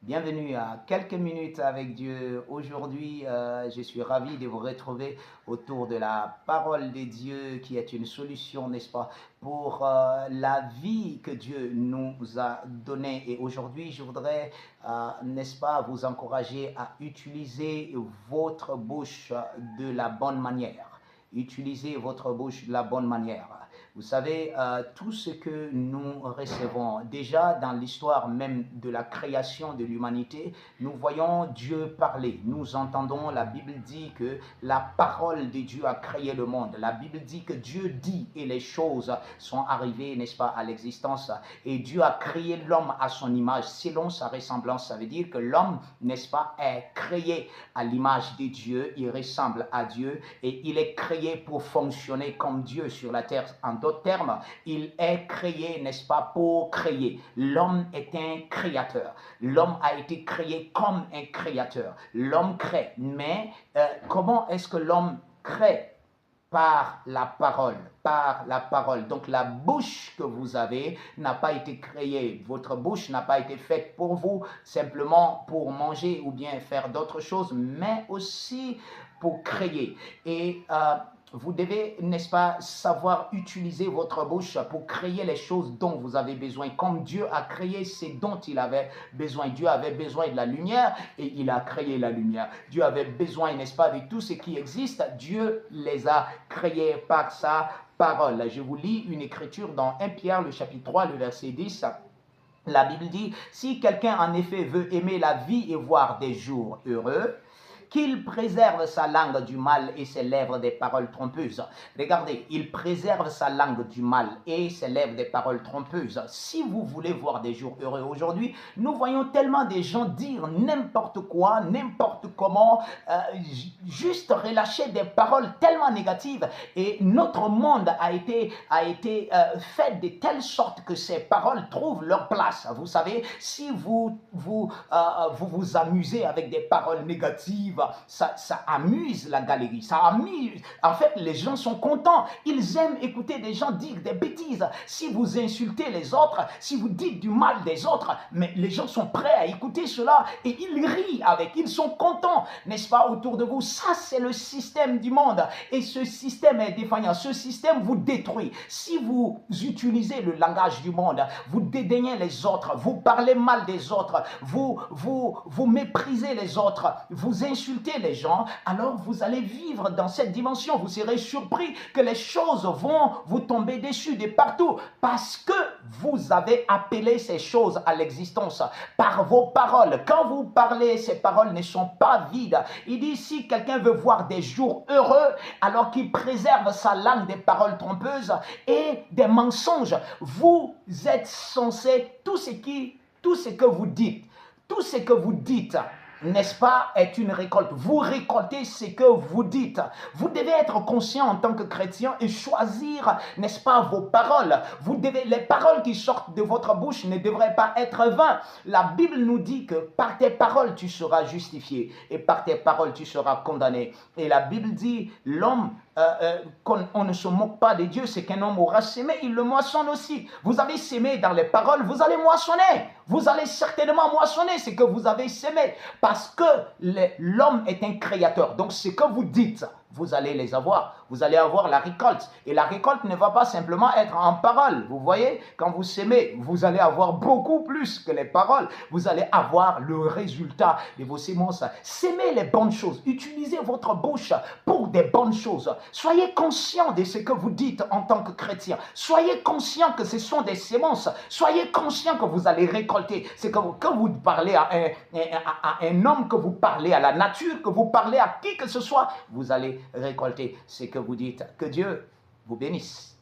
Bienvenue à quelques minutes avec Dieu. Aujourd'hui, je suis ravi de vous retrouver autour de la parole de Dieu qui est une solution, n'est-ce pas, pour la vie que Dieu nous a donnée. Et aujourd'hui, je voudrais, n'est-ce pas, vous encourager à utiliser votre bouche de la bonne manière. Utilisez votre bouche de la bonne manière. Vous savez, tout ce que nous recevons, déjà dans l'histoire même de la création de l'humanité, nous voyons Dieu parler. Nous entendons, la Bible dit que la parole de Dieu a créé le monde. La Bible dit que Dieu dit et les choses sont arrivées, n'est-ce pas, à l'existence. Et Dieu a créé l'homme à son image, selon sa ressemblance. Ça veut dire que l'homme, n'est-ce pas, est créé à l'image de Dieu. Il ressemble à Dieu et il est créé pour fonctionner comme Dieu sur la terre. En d'autres termes, il est créé, n'est-ce pas, pour créer. L'homme est un créateur. L'homme a été créé comme un créateur. L'homme crée. Mais comment est-ce que l'homme crée? Par la parole, par la parole. Donc la bouche que vous avez n'a pas été créée. Votre bouche n'a pas été faite pour vous, simplement pour manger ou bien faire d'autres choses, mais aussi pour créer. Et vous devez, n'est-ce pas, savoir utiliser votre bouche pour créer les choses dont vous avez besoin. Comme Dieu a créé ce dont il avait besoin. Dieu avait besoin de la lumière et il a créé la lumière. Dieu avait besoin, n'est-ce pas, de tout ce qui existe. Dieu les a créés par sa parole. Je vous lis une écriture dans 1 Pierre, le chapitre 3, le verset 10. La Bible dit, si quelqu'un en effet veut aimer la vie et voir des jours heureux, qu'il préserve sa langue du mal et ses lèvres des paroles trompeuses. Regardez, il préserve sa langue du mal et ses lèvres des paroles trompeuses. Si vous voulez voir des jours heureux aujourd'hui, nous voyons tellement de gens dire n'importe quoi, n'importe comment, juste relâcher des paroles tellement négatives. Et notre monde a été fait de telle sorte que ces paroles trouvent leur place. Vous savez, si vous amusez avec des paroles négatives, ça amuse la galerie, ça amuse. En fait, les gens sont contents. Ils aiment écouter des gens dire des bêtises. Si vous insultez les autres, si vous dites du mal des autres, mais les gens sont prêts à écouter cela et ils rient avec, ils sont contents, n'est-ce pas, autour de vous. Ça, c'est le système du monde et ce système est défaillant. Ce système vous détruit. Si vous utilisez le langage du monde, vous dédaignez les autres, vous parlez mal des autres, vous méprisez les autres, vous insultez les gens, alors vous allez vivre dans cette dimension. Vous serez surpris que les choses vont vous tomber dessus de partout parce que vous avez appelé ces choses à l'existence par vos paroles. Quand vous parlez, ces paroles ne sont pas vides. Il dit, si quelqu'un veut voir des jours heureux, alors qu'il préserve sa langue des paroles trompeuses et des mensonges, vous êtes censé, tout ce que vous dites, n'est-ce pas, est une récolte. Vous récoltez ce que vous dites. Vous devez être conscient en tant que chrétien et choisir, n'est-ce pas, vos paroles. Les paroles qui sortent de votre bouche ne devraient pas être vaines. La Bible nous dit que par tes paroles, tu seras justifié et par tes paroles, tu seras condamné. Et la Bible dit, l'homme, qu'on ne se moque pas de Dieu, c'est qu'un homme aura sémé, il le moissonne aussi. Vous avez sémé dans les paroles, vous allez moissonner. Vous allez certainement moissonner ce que vous avez sémé. Parce que l'homme est un créateur. Donc ce que vous dites, vous allez les avoir. Vous allez avoir la récolte. Et la récolte ne va pas simplement être en parole. Vous voyez, quand vous sémez, vous allez avoir beaucoup plus que les paroles. Vous allez avoir le résultat de vos semences. Sémez les bonnes choses. Utilisez votre bouche pour des bonnes choses. Soyez conscient de ce que vous dites en tant que chrétien. Soyez conscient que ce sont des semences. Soyez conscient que vous allez récolter. C'est que vous parlez à un homme, que vous parlez à la nature, que vous parlez à qui que ce soit, vous allez récolter ce que vous dites. Que Dieu vous bénisse.